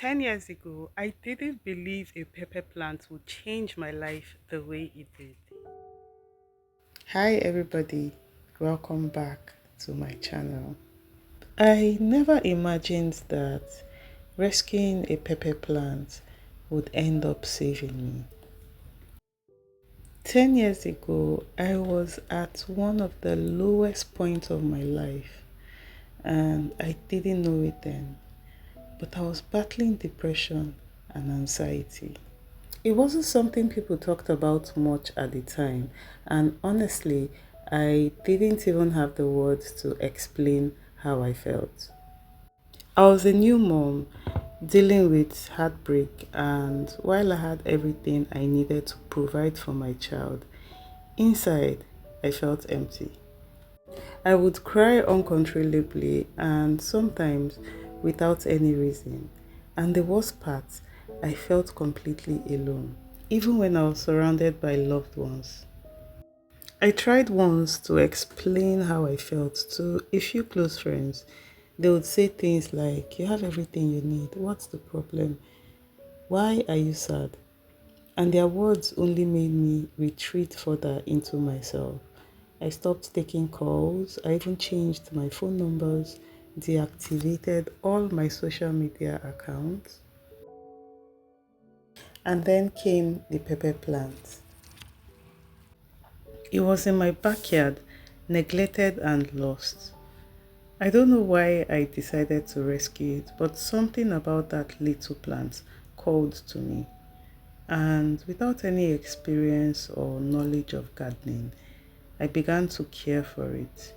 10 years ago, I didn't believe a pepper plant would change my life the way it did. Hi everybody, welcome back to my channel. I never imagined that rescuing a pepper plant would end up saving me. 10 years ago, I was at one of the lowest points of my life and I didn't know it then, but I was battling depression and anxiety. It wasn't something people talked about much at the time, and honestly, I didn't even have the words to explain how I felt. I was a new mom dealing with heartbreak, and while I had everything I needed to provide for my child, inside I felt empty. I would cry uncontrollably and sometimes without any reason. And the worst part, I felt completely alone, even when I was surrounded by loved ones. I tried once to explain how I felt to a few close friends. They would say things like, "You have everything you need. What's the problem? Why are you sad?" And their words only made me retreat further into myself. I stopped taking calls. I even changed my phone numbers, deactivated all my social media accounts. And then came the pepper plant. It was in my backyard, neglected and lost. I don't know why I decided to rescue it, but something about that little plant called to me. And without any experience or knowledge of gardening, I began to care for it.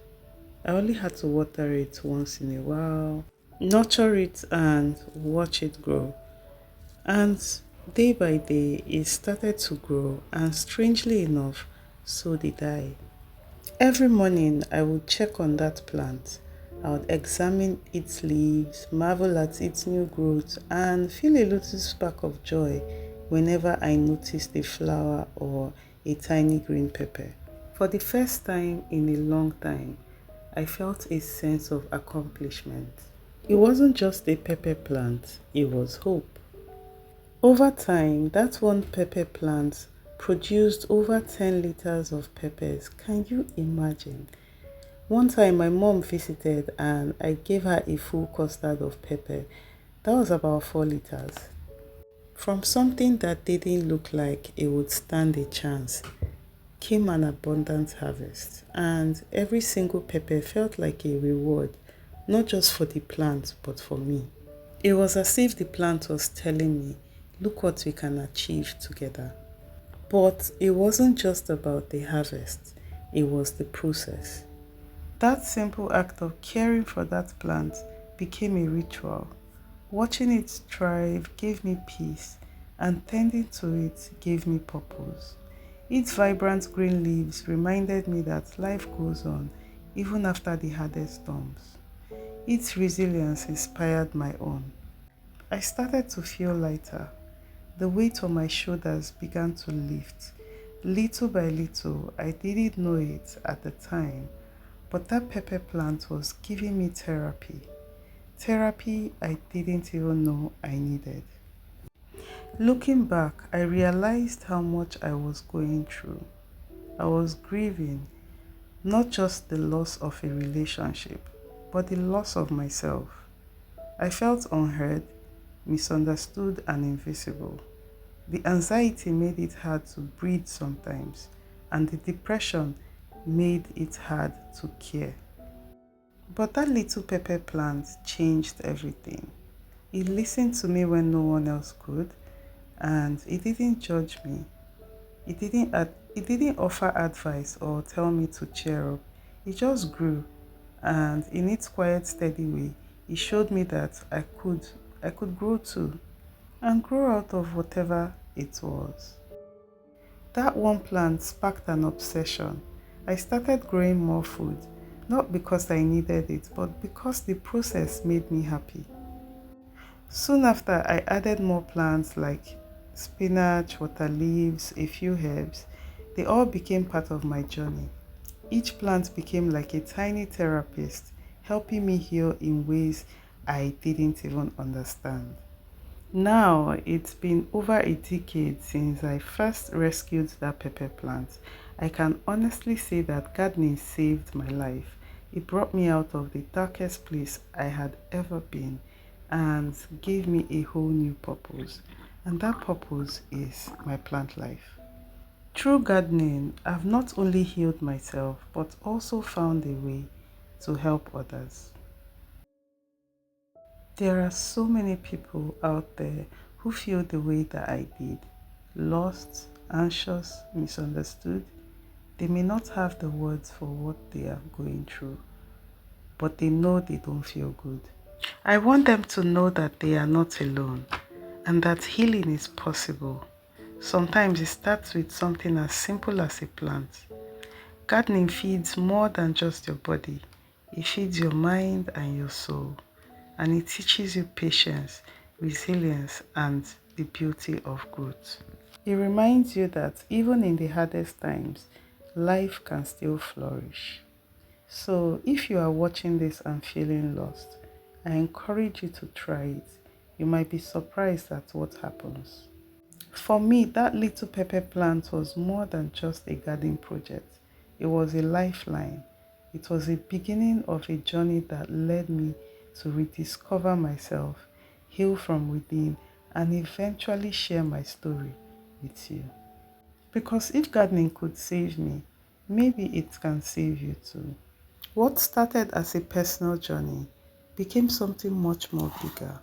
I only had to water it once in a while, nurture it, and watch it grow. And day by day, it started to grow, and strangely enough, so did I. Every morning, I would check on that plant. I would examine its leaves, marvel at its new growth, and feel a little spark of joy whenever I noticed a flower or a tiny green pepper. For the first time in a long time, I felt a sense of accomplishment. It wasn't just a pepper plant, it was hope. Over time, that one pepper plant produced over 10 liters of peppers. Can you imagine? One time my mom visited and I gave her a full custard of pepper. That was about 4 liters. From something that didn't look like it would stand a chance came an abundant harvest, and every single pepper felt like a reward, not just for the plant, but for me. It was as if the plant was telling me, "Look what we can achieve together." But it wasn't just about the harvest, it was the process. That simple act of caring for that plant became a ritual. Watching it thrive gave me peace, and tending to it gave me purpose. Its vibrant green leaves reminded me that life goes on even after the hardest storms. Its resilience inspired my own. I started to feel lighter. The weight on my shoulders began to lift. Little by little, I didn't know it at the time, but that pepper plant was giving me therapy. Therapy I didn't even know I needed. Looking back, I realized how much I was going through. I was grieving not just the loss of a relationship, but the loss of myself. I felt unheard, misunderstood, and invisible. The anxiety made it hard to breathe sometimes, and the depression made it hard to care. But that little pepper plant changed everything. It listened to me when no one else could, and it didn't judge me. It didn't offer advice or tell me to cheer up. It just grew, and in its quiet, steady way, it showed me that I could grow too, and grow out of whatever it was. That one plant sparked an obsession. I started growing more food, not because I needed it, but because the process made me happy. Soon after, I added more plants like spinach, water leaves, a few herbs. They all became part of my journey. Each plant became like a tiny therapist, helping me heal in ways I didn't even understand. Now, it's been over a decade since I first rescued that pepper plant. I can honestly say that gardening saved my life. It brought me out of the darkest place I had ever been and gave me a whole new purpose. And that purpose is my plant life. Through gardening, I've not only healed myself but also found a way to help others. There are so many people out there who feel the way that I did, lost, anxious, misunderstood. They may not have the words for what they are going through, but they know they don't feel good. I want them to know that they are not alone and that healing is possible. Sometimes it starts with something as simple as a plant. Gardening feeds more than just your body, it feeds your mind and your soul, and it teaches you patience, resilience, and the beauty of growth. It reminds you that even in the hardest times, life can still flourish. So, if you are watching this and feeling lost, I encourage you to try it. You might be surprised at what happens. For me, that little pepper plant was more than just a garden project. It was a lifeline. It was a beginning of a journey that led me to rediscover myself, heal from within, and eventually share my story with you. Because if gardening could save me, maybe it can save you too. What started as a personal journey became something much more bigger.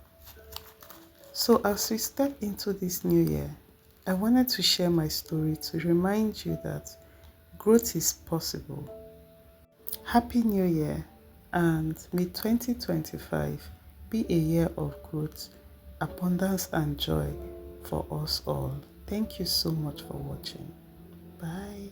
So, as we step into this new year, I wanted to share my story to remind you that growth is possible. Happy New Year, and may 2025 be a year of growth, abundance, and joy for us all. Thank you so much for watching. Bye.